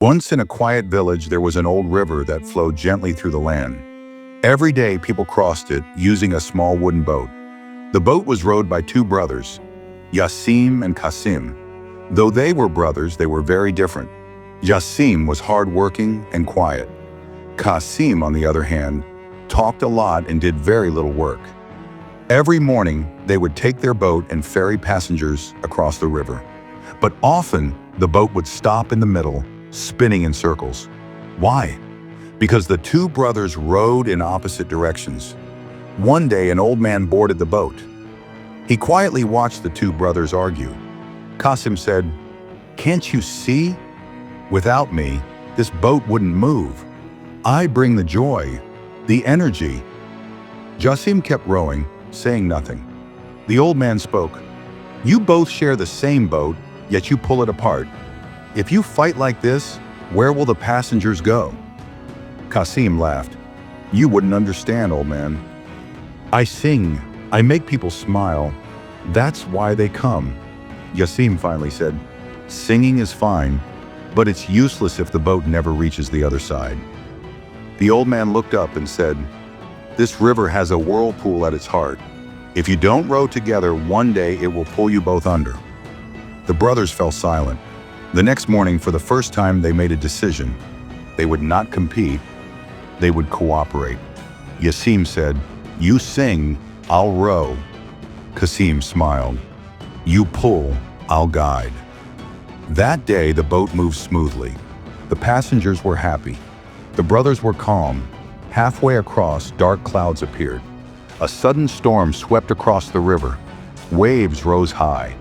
Once in a quiet village, there was an old river that flowed gently through the land. Every day, people crossed it using a small wooden boat. The boat was rowed by two brothers, Jasim and Kasim. Though they were brothers, they were very different. Jasim was hardworking and quiet. Kasim, on the other hand, talked a lot and did very little work. Every morning, they would take their boat and ferry passengers across the river. But often, the boat would stop in the middle, spinning in circles. Why? Because the two brothers rowed in opposite directions. One day, an old man boarded the boat. He quietly watched the two brothers argue. Kasim said, "Can't you see? Without me, this boat wouldn't move. I bring the joy, the energy." Jasim kept rowing, saying nothing. The old man spoke. "You both share the same boat, yet you pull it apart. If you fight like this, where will the passengers go?" Kasim laughed. "You wouldn't understand, old man. I sing, I make people smile. That's why they come." Jasim finally said, "Singing is fine, but it's useless if the boat never reaches the other side." The old man looked up and said, "This river has a whirlpool at its heart. If you don't row together, one day it will pull you both under." The brothers fell silent. The next morning, for the first time, they made a decision. They would not compete. They would cooperate. Jasim said, "You sing, I'll row." Kasim smiled. "You pull, I'll guide." That day, the boat moved smoothly. The passengers were happy. The brothers were calm. Halfway across, dark clouds appeared. A sudden storm swept across the river. Waves rose high.